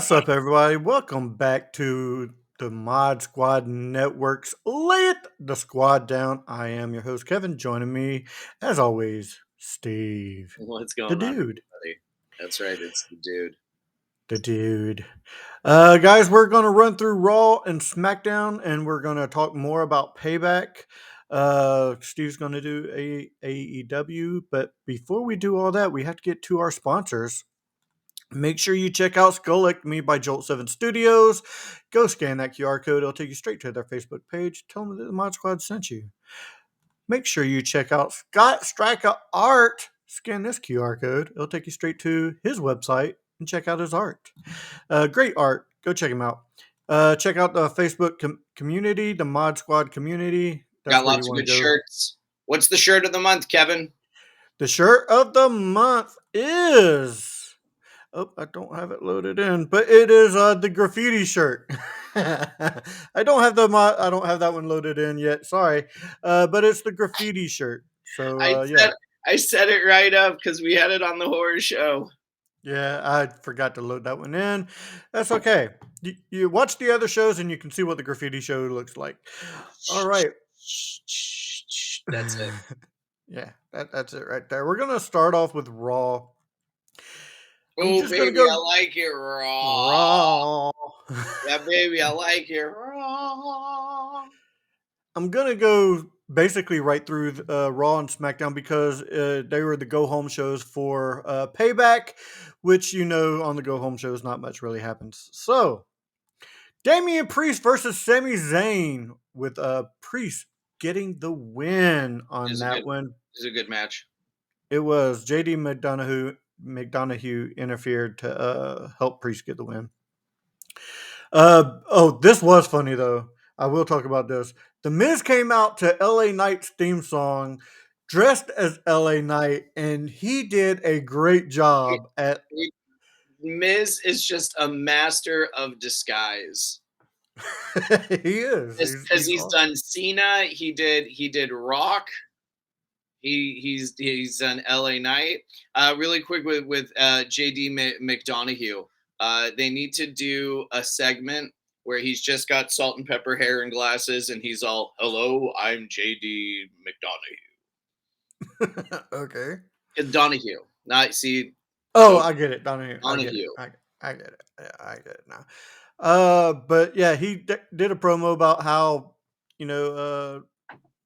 What's up, everybody? Welcome back to the Mod Squad Network's Layeth the Squad Down. I am your host, Kevin. Joining me, as always, Steve, What's the going on, dude. everybody? That's right, it's the dude. The dude. Guys, we're going to run through Raw and SmackDown, and we're going to talk more about Payback. Steve's going to do AEW, but before we do all that, we have to get to our sponsors. Make sure you check out Skullectomy by Jolt 7 Studios. Go scan that QR code. It'll take you straight to their Facebook page. Tell them that the Mod Squad sent you. Make sure you check out Straka Art. Scan this QR code. It'll take you straight to his website and check out his art. Great art. Go check him out. Check out the Facebook community, the Mod Squad community. That's Got where you lots of want to good go. shirts. What's the shirt of the month, Kevin? The shirt of the month is... Oh, I don't have it loaded in, but it is the graffiti shirt. I don't have that one loaded in yet. Sorry, but it's the graffiti shirt. So I yeah, set I set it right up because we had it on the horror show. yeah, I forgot to load that one in. That's okay. You watch the other shows and you can see what the graffiti show looks like. All right. That's it. Yeah, that's it right there. We're gonna start off with Raw. I'm Oh, just gonna baby, I go like it raw. Raw. Yeah, baby, I like it raw. I'm gonna go basically right through Raw and SmackDown because they were the go home shows for Payback, which on the go home shows not much really happens. So Damian Priest versus Sami Zayn with Priest getting the win on It's a that good, one. it's a good match. It was JD McDonough interfered to help Priest get the win. This was funny though. I will talk about this. The Miz came out to LA Knight's theme song dressed as LA Knight, and he did a great He- job at he- Miz is just a master of disguise. he is. Because He's he's awesome. done Cena, he did Rock. He's an LA Knight. Really quick with JD McDonough. They need to do a segment where he's just got salt and pepper hair and glasses, and he's all, "Hello, I'm JD Okay. McDonough." Donahue, not see. Oh, So I get it, Donnie. I get it. Donahue. I get it. Yeah, I get it now. But yeah, he did a promo about how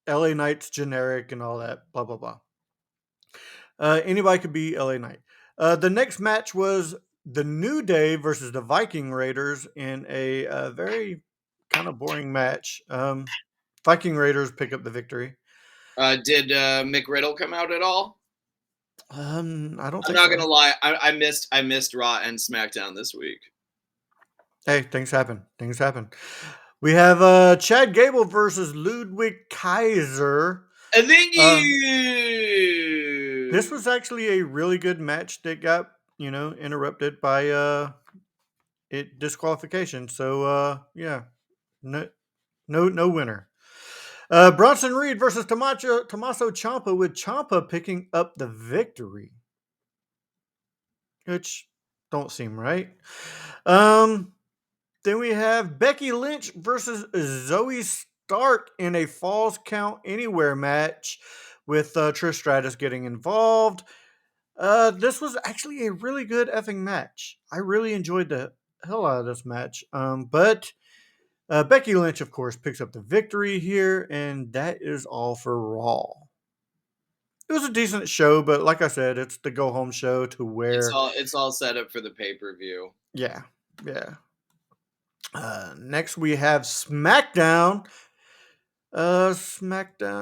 LA Knight's generic and all that. Blah blah blah. Anybody could be LA Knight. The next match was the New Day versus the Viking Raiders in a very kind of boring match. Viking Raiders pick up the victory. Did McRiddle come out at all? I don't I'm think not so. gonna lie. I missed Raw and SmackDown this week. Hey, things happen. Things happen. We have Chad Gable versus Ludwig Kaiser. Thank Uh, you. this was actually a really good match that got interrupted by disqualification. So yeah, no no winner. Bronson Reed versus Tommaso Ciampa with Ciampa picking up the victory, which don't seem right. Um, then we have Becky Lynch versus Zoe Stark in a Falls Count Anywhere match with Trish Stratus getting involved. This was actually a really good effing match. I really enjoyed the hell out of this match. But Becky Lynch, of course, picks up the victory here, and that is all for Raw. It was a decent show, but like I said, it's the go home show to It's where, all set up for the pay-per-view. yeah, yeah. Next, we have SmackDown.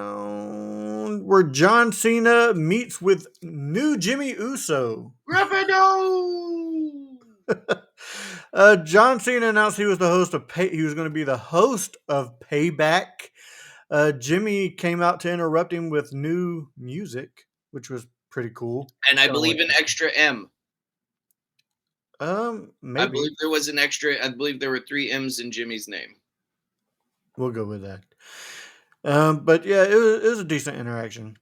SmackDown, where John Cena meets with new Jimmy Uso. Gryffindor! John Cena announced he was he was going to be the host of Payback. Jimmy came out to interrupt him with new music, which was pretty cool. And I Kind of believe like, an extra M. I maybe believe there was an extra. I believe there were 3 M's in Jimmy's name. we'll go with that. But yeah, it was a decent interaction.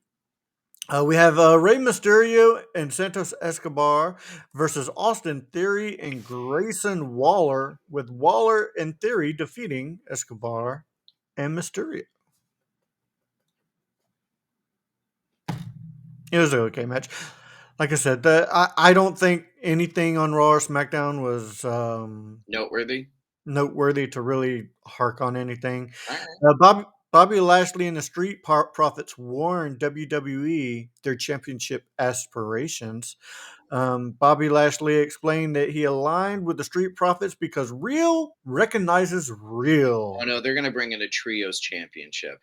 We have Rey Mysterio and Santos Escobar versus Austin Theory and Grayson Waller, with Waller and Theory defeating Escobar and Mysterio. It was an okay match. Like I said, I don't think anything on Raw or SmackDown was Noteworthy. noteworthy to really hark on anything. All right. Bobby Lashley and the Street Profits warned WWE their championship aspirations. Bobby Lashley explained that he aligned with the Street Profits because real recognizes Oh real. no, they're gonna bring in a trios championship.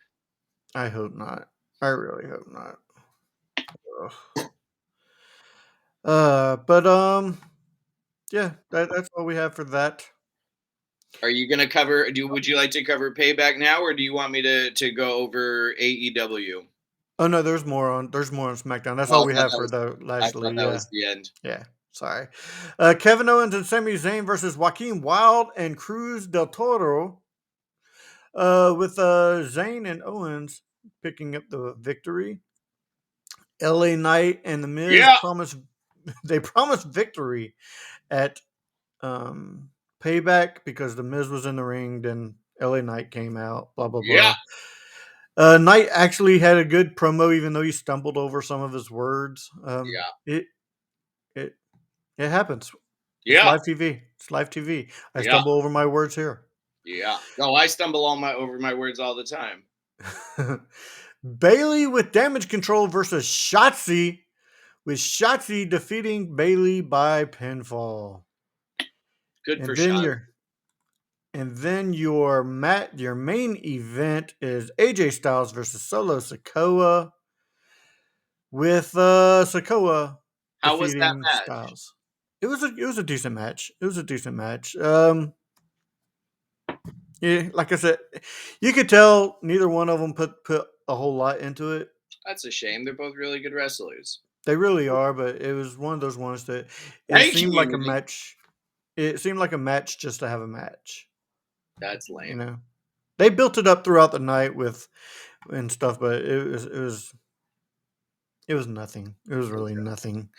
I hope not. I really hope not. Ugh. But yeah, that's all we have for that. Are you gonna cover? Would you like to cover Payback now, or do you want me to go over AEW? Oh no, there's more on SmackDown. That's Oh, all we have for the I thought Lashley. that Yeah, was the end. yeah. Sorry. Kevin Owens and Sami Zayn versus Joaquin Wild and Cruz del Toro. With Zayn and Owens picking up the victory. LA Knight and The Miz Yeah, promised they promised victory at um, Payback because The Miz was in the ring. Then LA Knight came out. Blah blah yeah, blah. Knight actually had a good promo, even though he stumbled over some of his words. yeah, It it happens. It's yeah, live TV. It's live TV. I yeah, stumble over my words here. yeah. No, I stumble over my words all the time. Bailey with damage control versus Shotzi, with Shotzi defeating Bailey by pinfall. Good for And then Shot. your main event is AJ Styles versus Solo Sikoa, with Sikoa How was that defeating match? Styles. It was a decent match. It was a decent match. Yeah, like I said, you could tell neither one of them put a whole lot into it. That's a shame. They're both really good wrestlers. They really are, but it was one of those ones that it Hey, seemed like a community. match. It seemed like a match just to have a match. That's You lame. know, they built it up throughout the night with and stuff, but it was nothing. It was really nothing.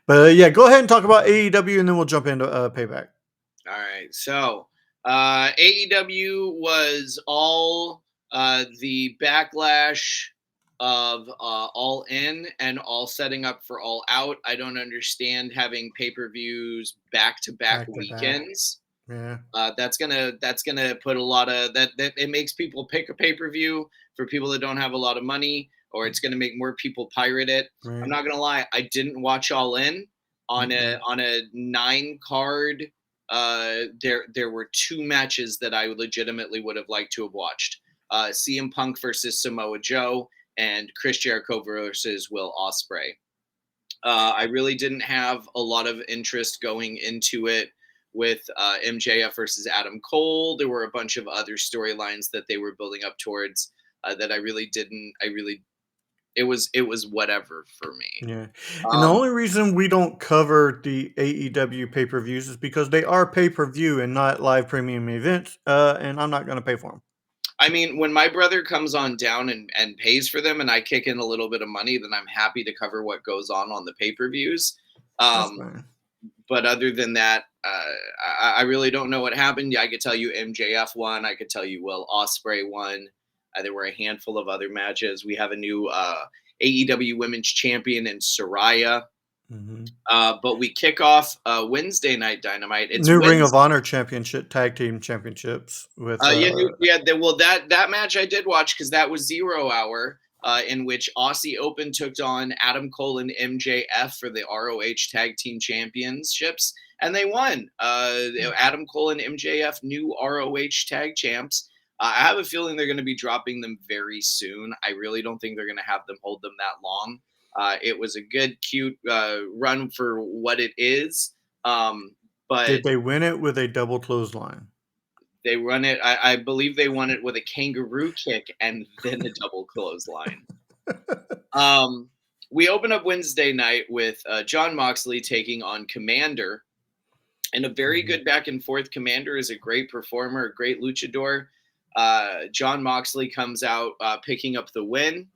But yeah, go ahead and talk about AEW, and then we'll jump into Payback. All right. So AEW was all the backlash of All In and all setting up for All Out. I don't understand having pay per views back to back Back to back. weekends. Yeah. That's gonna put a lot of that. It makes people pick a pay per view for people that don't have a lot of money, or it's gonna make more people pirate it. I'm Right. not gonna lie, I didn't watch All In on Mm-mm. a 9 card. There were 2 matches that I legitimately would have liked to have watched. CM Punk versus Samoa Joe and Chris Jericho versus Will Ospreay. I really didn't have a lot of interest going into it with MJF versus Adam Cole. There were a bunch of other storylines that they were building up towards that I really didn't. I really it was whatever for me. Yeah. And the Um, only reason we don't cover the AEW pay per views is because they are pay per view and not live premium events. And I'm not going to pay for them. I mean, when my brother comes on down and pays for them, and I kick in a little bit of money, then I'm happy to cover what goes on the pay per views. That's Um, fine. but other than that, I really don't know what happened. I could tell you MJF won. I could tell you Will Ospreay won. There were a handful of other matches. We have a new AEW Women's Champion in Soraya. Hmm. But we kick off Wednesday Night Dynamite. It's New Ring of Wednesday. Honor championship, tag team championships with Yeah, yeah. Well, that match I did watch because that was 0 hour, in which Aussie Open took on Adam Cole and MJF for the ROH Tag Team Championships, and they won. Adam Cole and MJF, new ROH Tag Champs. I have a feeling they're going to be dropping them very soon. I really don't think they're going to have them hold them that long. It was a good, cute run for what it is. But Did they win it with a double clothesline? they run it. I believe they won it with a kangaroo kick and then a double clothesline. Um, we open up Wednesday night with John Moxley taking on Commander, and a very Mhm. good back and forth. Commander is a great performer, a great luchador. John Moxley comes out picking up the win.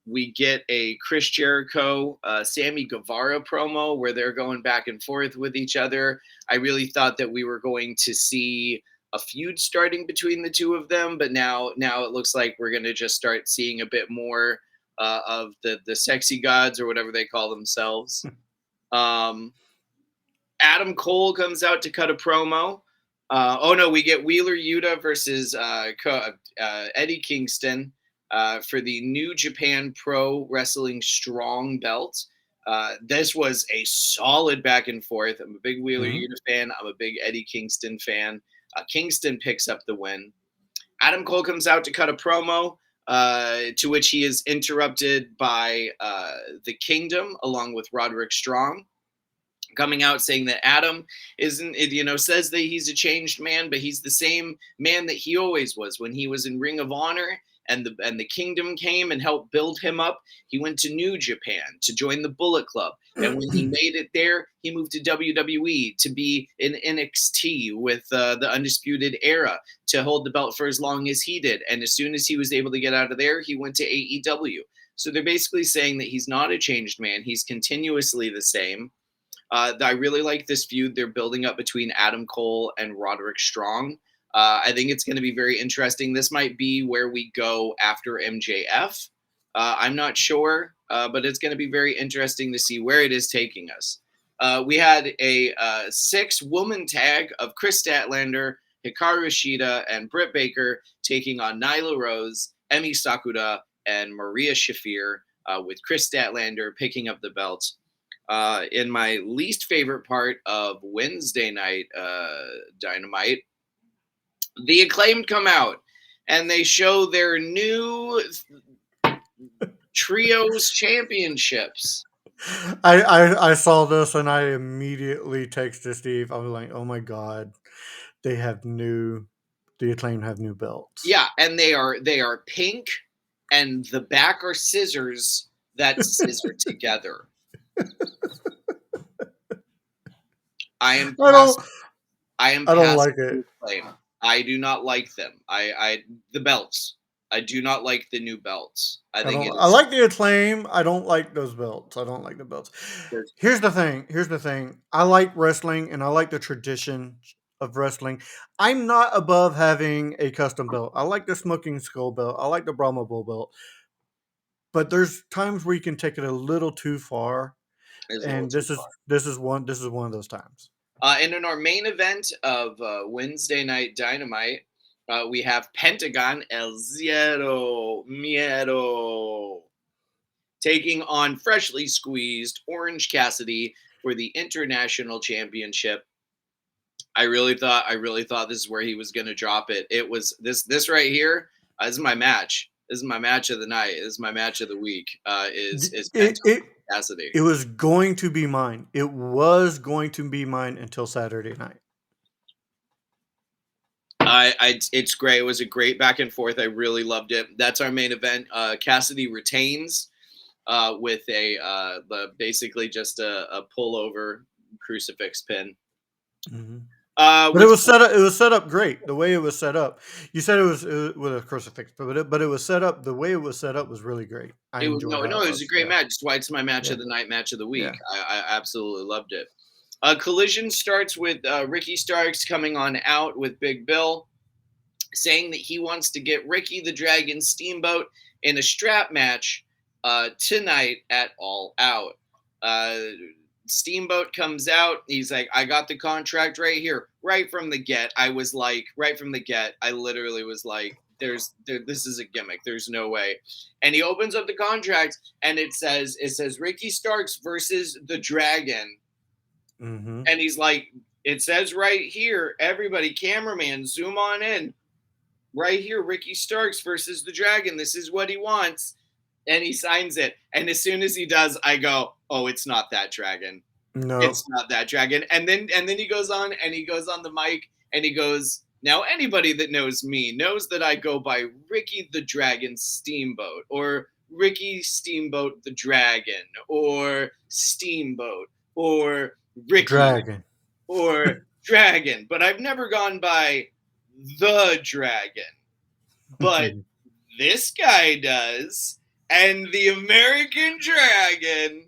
We get a Chris Jericho, Sammy Guevara promo where they're going back and forth with each other. I really thought that we were going to see a feud starting between the two of them, but now it looks like we're going to just start seeing a bit more of the sexy gods or whatever they call themselves. Um, Adam Cole comes out to cut a promo. Oh no, we get Wheeler Yuta versus Eddie Kingston for the New Japan Pro Wrestling Strong Belt. This was a solid back and forth. I'm a big Wheeler Mhm. Yuta fan. I'm a big Eddie Kingston fan. Kingston picks up the win. Adam Cole comes out to cut a promo, to which he is interrupted by the Kingdom along with Roderick Strong, coming out saying that Adam isn't, says that he's a changed man, but he's the same man that he always was when he was in Ring of Honor and the Kingdom came and helped build him up. He went to New Japan to join the Bullet Club, and when he made it there, he moved to WWE to be in NXT with the Undisputed Era to hold the belt for as long as he did. And as soon as he was able to get out of there, he went to AEW. So they're basically saying that he's not a changed man; he's continuously the same. I really like this feud they're building up between Adam Cole and Roderick Strong. I think it's going to be very interesting. This might be where we go after MJF. I'm not sure, but it's going to be very interesting to see where it is taking us. We had a 6-woman tag of Chris Statlander, Hikaru Shida, and Britt Baker taking on Nyla Rose, Emi Sakura, and Maria Shafir, with Chris Statlander picking up the belt. In my least favorite part of Wednesday night Dynamite, the Acclaimed come out and they show their new trios championships. I saw this and I immediately texted Steve. I was like, "Oh my god, they have new. The Acclaim have new belts." Yeah, and they are pink, and the back are scissors that scissor together. I am I past. don't. I am I don't past like it. the Acclaim. I do not like them. The belts. I do not like the new belts. I I think don't. it I is. like the Acclaim. I don't like those belts. I don't like the belts. Here's the thing. Here's the thing. I like wrestling and I like the tradition of wrestling. I'm not above having a custom belt. I like the Smoking Skull belt. I like the Brahma Bull belt. But there's times where you can take it a little too far, Is a little and too this is one of those times. And in our main event of Wednesday Night Dynamite, we have Pentagon El Zero Miedo taking on freshly squeezed Orange Cassidy for the International Championship. I really thought this is where he was going to drop it. It was this right here. This is my match. This is my match of the night. This is my match of the week. Is It Pentagon it Cassidy. it was going to be mine. It was going to be mine until Saturday night. It's great. It was a great back and forth. I really loved it. That's our main event. Cassidy retains with basically just a pullover crucifix pin. Mhm. But it Which was set up. It was set up great. The way it was set up. You said it was with a crucifix, but it was set up. The way it was set up was really great. I it was enjoyed no, how no, it it was was. a great Yeah, match. That's why it's my match yeah, of the night, match of the week. yeah. I absolutely loved it. Collision starts with Ricky Starks coming on out with Big Bill, saying that he wants to get Ricky the Dragon Steamboat in a strap match tonight at All Out. Uh, Steamboat comes out. He's like, I got the contract right here, right from the get. I was like, right from the get, I literally was like, this is a gimmick. There's no way. And he opens up the contract and it says Ricky Starks versus the Dragon. Hmm. And he's like, it says right here, everybody, cameraman, zoom on in. Right here, Ricky Starks versus the Dragon. This is what he wants. And he signs it. And as soon as he does, I go, oh, it's not that Dragon. No, It's not that Dragon. And then he goes on and he goes on the mic and he goes, now anybody that knows me knows that I go by Ricky the Dragon Steamboat or Ricky Steamboat the Dragon or Steamboat or Ricky Dragon. or Dragon, but I've never gone by the Dragon. But this guy does. And the American Dragon,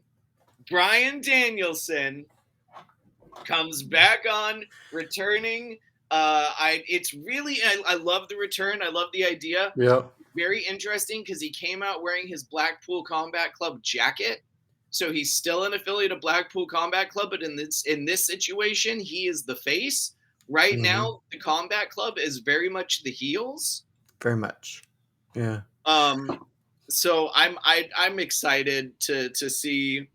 Bryan Danielson, comes back on, returning. I love the return. I love the idea. Yep. Very interesting because he came out wearing his Blackpool Combat Club jacket. So he's still an affiliate of Blackpool Combat Club, but in this situation, he is the face. Right Mm-hmm. now, the Combat Club is very much the heels. Very much. Yeah. Um, so I'm excited to see.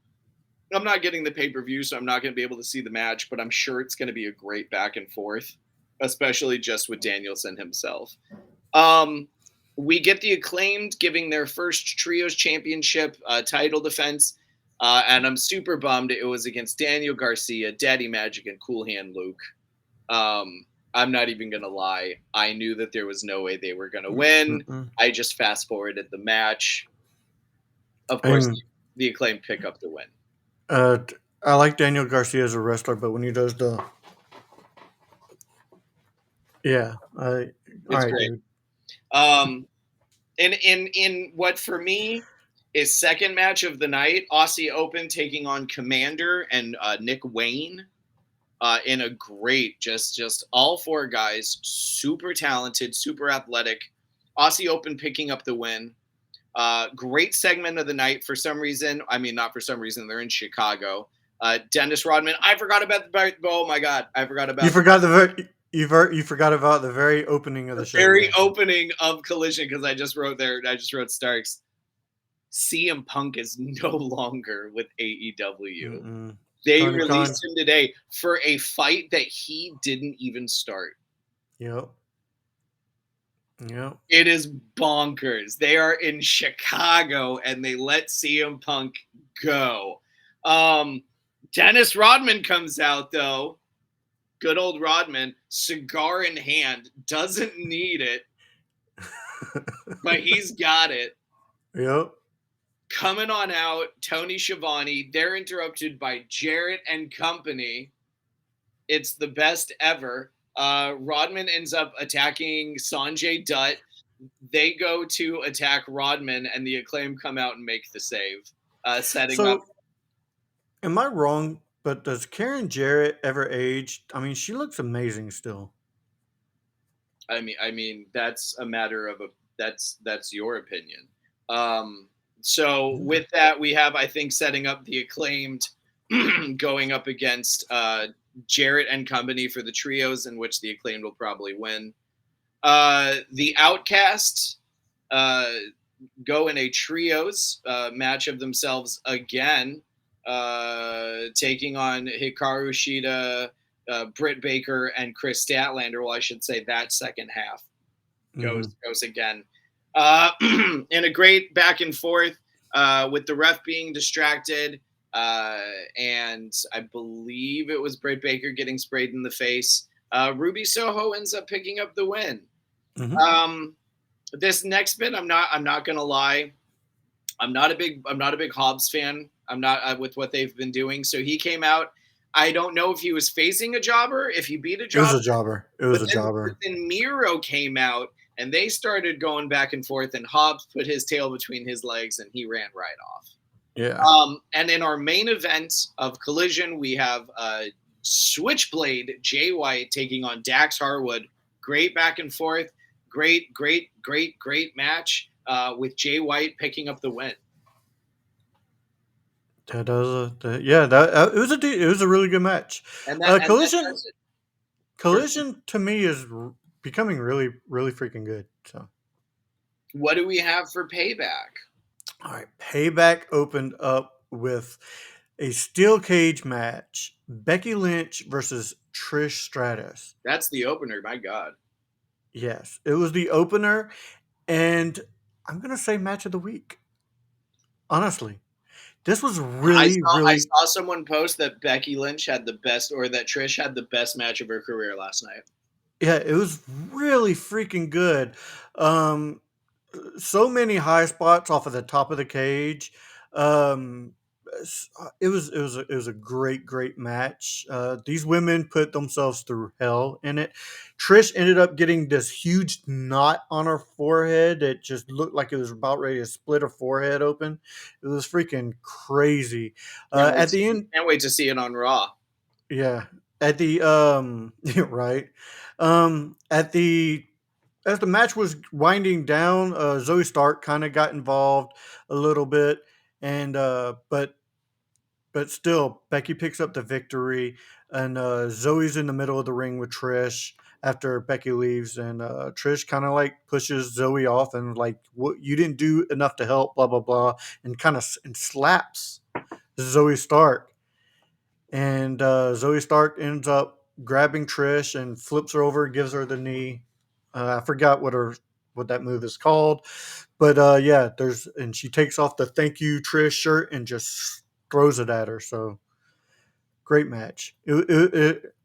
I'm not getting the pay per view, so I'm not going to be able to see the match, but I'm sure it's going to be a great back and forth, especially just with Danielson himself. Um, we get the Acclaimed giving their first Trios Championship title defense, and I'm super bummed it was against Daniel Garcia, Daddy Magic, and Cool Hand Luke. I'm not even going to lie. I knew that there was no way they were going to win. Mm-mm. I just fast forwarded the match. Of course, And the Acclaimed pick up the win. uh, I like Daniel Garcia as a wrestler, but when he does the yeah, all It's right, great. dude. Um, in what for me is second match of the night, Aussie Open taking on Commander and Nick Wayne. In a great, just all four guys, super talented, super athletic. Aussie Open picking up the win. Great segment of the night for some reason. I mean, not for some reason. They're in Chicago. Dennis Rodman. I forgot about the. Oh my god, I forgot You about forgot the very you forgot about the very opening of the the show very there. opening of Collision because I just wrote there. I just wrote Starks. CM Punk is no longer with AEW. Mm-mm. They Tony Khan. released him today for a fight that he didn't even start. Yep. Yep. It is bonkers. They are in Chicago and they let CM Punk go. Dennis Rodman comes out though. Good old Rodman, cigar in hand, doesn't need it, but he's got it. Yep. Coming on out, Tony Schiavone. They're interrupted by Jarrett and company. It's the best ever. Rodman ends up attacking Sanjay Dutt. They go to attack Rodman, and the Acclaim come out and make the save, setting up. So, am I wrong? But does Karen Jarrett ever age? I mean, she looks amazing still. I mean, that's a matter of a that's your opinion. So Yeah. with that, we have I think setting up the Acclaimed going up against Jarrett and company for the trios, in which the Acclaimed will probably win. The Outcasts uh, go in a trios match of themselves again, taking on Hikaru Shida, Britt Baker, and Chris Statlander. Well, I should say that second half Mm-hmm. goes again. In a great back and forth with the ref being distracted. And I believe it was Britt Baker getting sprayed in the face. Ruby Soho ends up picking up the win. Mm-hmm. This next bit, I'm not gonna lie, I'm not a big Hobbs fan. I'm not with what they've been doing. So he came out. I don't know if he was facing a jobber, if he beat a It was jobber, a jobber. It was but a jobber. then Miro came out and they started going back and forth, and Hobbs put his tail between his legs and he ran right off. Yeah. And in our main event of Collision, we have Switchblade Jay White taking on Dax Harwood. Great back and forth. Great match with Jay White picking up the win. It was a really good match. And that Collision does it for me. Collision to me is becoming really freaking good. So, What do we have for Payback? all right, Payback opened up with a steel cage match: Becky Lynch versus Trish Stratus. That's the opener. My God. Yes, it was the opener, and I'm gonna say match of the week. Honestly, this was I really, saw I really saw someone post that Becky Lynch had the best, or that Trish had the best match of her career last night. yeah, it was really freaking good. Um, so many high spots off of the top of the cage. Um, it was a great match. These women put themselves through hell in it. Trish ended up getting this huge knot on her forehead that just looked like it was about ready to split her forehead open. It was freaking crazy. At the end, Can't wait to see it on Raw. yeah. At the right. At the As the match was winding down, Zoe Stark kind of got involved a little bit, and but still, Becky picks up the victory, and Zoe's in the middle of the ring with Trish after Becky leaves, and Trish kind of like pushes Zoe off and like, "What, you didn't do enough to help," blah blah blah, and kind of and slaps Zoe Stark, and Zoe Stark ends up grabbing Trish and flips her over, and gives her the knee. I forgot what that move is called, but yeah, and she takes off the "Thank You Trish" shirt and just throws it at her. So great match.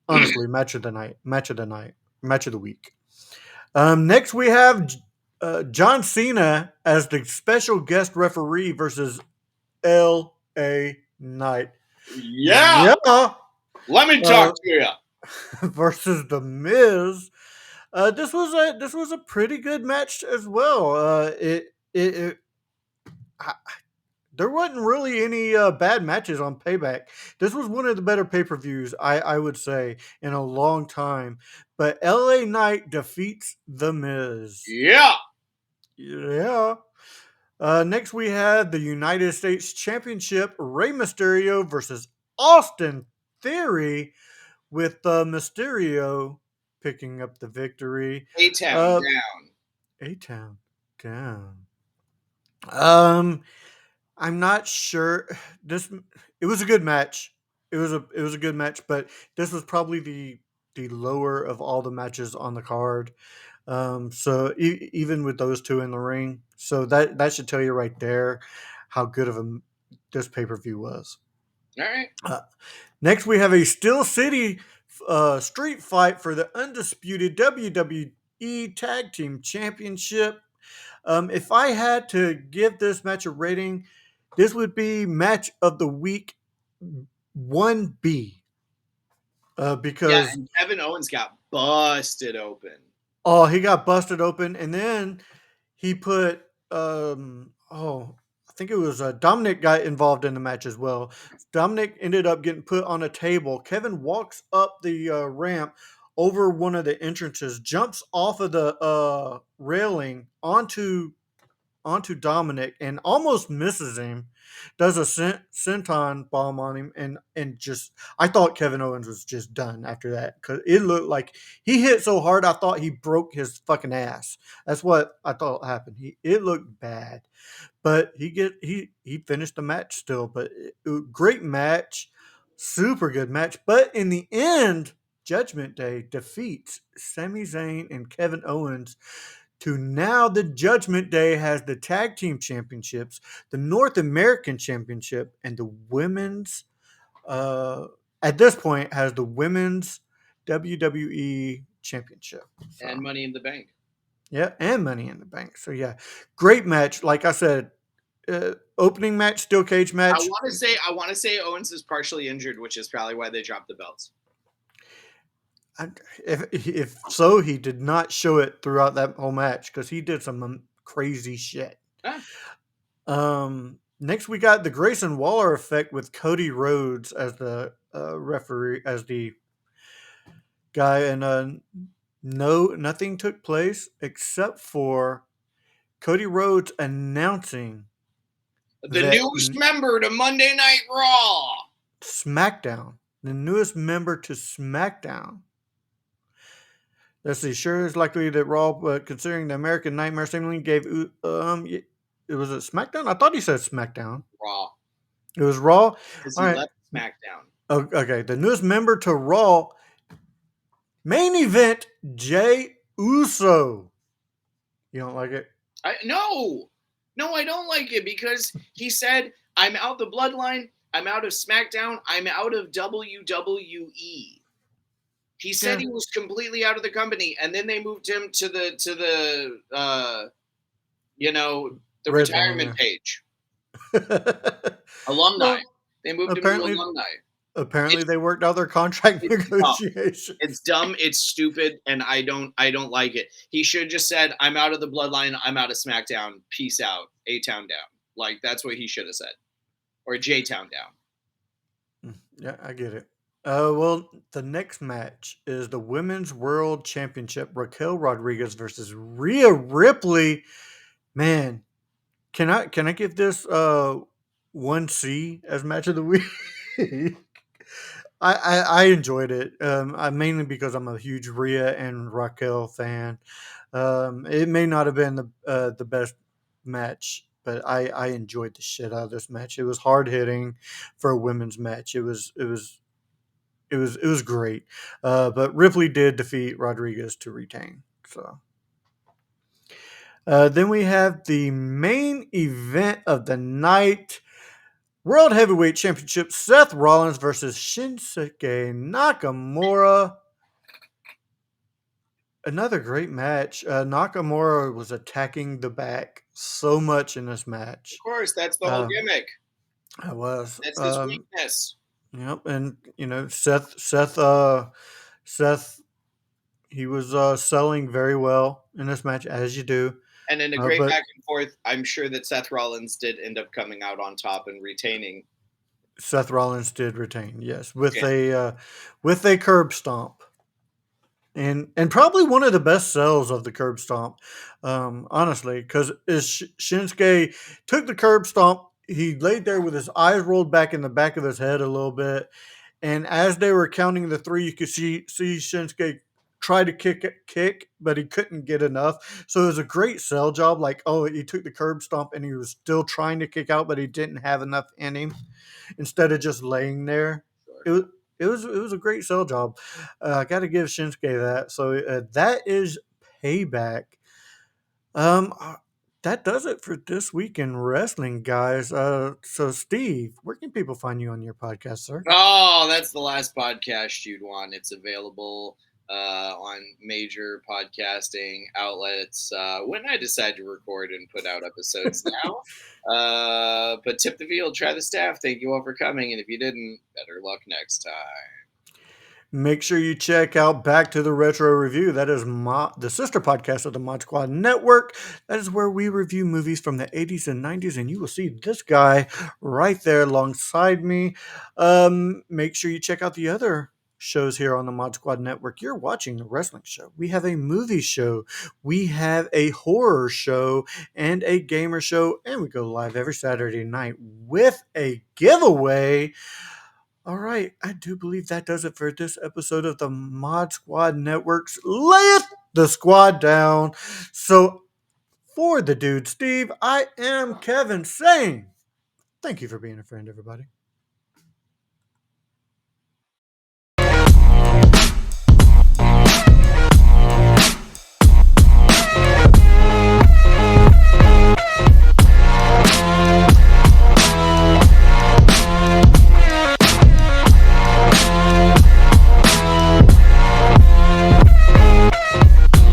Honestly, match of the night, match of the night, match of the week. Next we have John Cena as the special guest referee versus L.A. Knight. Yeah, Yeah. let me talk Uh, to you. versus the Miz. This was a pretty good match as well. I, there wasn't really any bad matches on Payback. This was one of the better pay per views I would say in a long time. But L.A. Knight defeats the Miz. Yeah, Yeah. Next, we had the United States Championship, Rey Mysterio versus Austin Theory, with Mysterio picking up the victory. A Town Uh, down. A Town down. Um, I'm not sure. This It was a good match. It was a good match, but this was probably the lower of all the matches on the card. So even with those two in the ring, so that should tell you right there how good of a this pay per view was. All right. Uh, Next, we have a Steel City street fight for the undisputed WWE Tag Team Championship. If I had to give this match a rating, this would be match of the week 1B. Yeah, Because and Kevin Owens got busted open. he got busted open, and then he put I think it was Dominic got involved in the match as well. Dominic ended up getting put on a table. Kevin walks up the ramp over one of the entrances, jumps off of the railing onto Dominic and almost misses him. Does a senton bomb on him, and just I thought Kevin Owens was just done after that because it looked like he hit so hard I thought he broke his fucking ass. That's what I thought happened. It looked bad, but he finished the match still. But great match, super good match. But in the end, Judgment Day defeats Sami Zayn and Kevin Owens to now the Judgment Day has the tag team championships, the North American championship, and the women's uh at this point has the women's WWE championship. And So Money in the Bank. yeah, and Money in the Bank. So yeah, great match. Like I said, opening match, steel cage match. I want to say Owens is partially injured, which is probably why they dropped the belts. If so, he did not show it throughout that whole match because he did some crazy shit. Ah, Next, we got the Grayson Waller effect with Cody Rhodes as the referee, as the guy, and nothing took place except for Cody Rhodes announcing the that newest member to Monday Night Raw. SmackDown, the newest member to SmackDown. Let's see. Sure, it's likely that Raw, considering the American Nightmare seemingly gave it was a SmackDown. I thought he said SmackDown. Raw. It was Raw. Because All he right. left SmackDown. Oh, okay. The newest member to Raw main event: Jay Uso. You don't like it? No, I don't like it because he said, I'm out the bloodline, I'm out of SmackDown, I'm out of WWE. He said Yeah. he was completely out of the company, and then they moved him to the Red zone, retirement page. yeah. Alumni. Well, They moved him to Apparently, alumni. apparently It's they worked out their contract it's dumb. It's negotiations. dumb. It's stupid, and I don't like it. He should just said, "I'm out of the bloodline. I'm out of SmackDown. Peace out. A Town down." Like that's what he should have said, or J Town down. Yeah, I get it. Well, the next match is the Women's World Championship. Raquel Rodriguez versus Rhea Ripley. Man, can I give this 1C as match of the week? I enjoyed it. I mainly because I'm a huge Rhea and Raquel fan. It may not have been the best match, but I enjoyed the shit out of this match. It was hard hitting for a women's match. It was great. But Ripley did defeat Rodriguez to retain. So then we have the main event of the night. World Heavyweight Championship, Seth Rollins versus Shinsuke Nakamura. Another great match. Nakamura was attacking the back so much in this Of match. course, that's the whole Uh, gimmick. I was. That's his weakness. Yep, and Seth, he was selling very well in this match as you do. And in a great But back and forth, I'm sure that Seth Rollins did end up coming out on top and retaining. Seth Rollins did retain, yes, Yeah. with a curb stomp. And probably one of the best sells of the curb stomp, honestly, because Shinsuke took the curb stomp, he laid there with his eyes rolled back in the back of his head a little bit, and as they were counting the three, you could see Shinsuke try to kick, but he couldn't get enough. So it was a great sell job. Like, oh, he took the curb stomp and he was still trying to kick out, but he didn't have enough in him. Instead of just laying there, Sure. it was it was a great sell job. I got to give Shinsuke that. So that is payback. Uh, that does it for this week in wrestling, guys. So Steve, where can people find you on your podcast, sir? Oh, that's the last podcast you'd want. It's available on major podcasting outlets when I decide to record and put out episodes now. But tip the field, try the staff. Thank you all for coming. And if you didn't, better luck next time. Make sure you check out Back to the Retro Review. That is the sister podcast of the Mod Squad Network. That is where we review movies from the 80s and 90s, and you will see this guy right there alongside me. Make sure you check out the other shows here on the Mod Squad Network. You're watching the wrestling show. We have a movie show, we have a horror show, and a gamer show, and we go live every Saturday night with a giveaway. All right, I do believe that does it for this episode of the Mod Squad Network's Layeth the Squad Down. So, for the dude Steve, I am Kevin saying thank you for being a friend, everybody.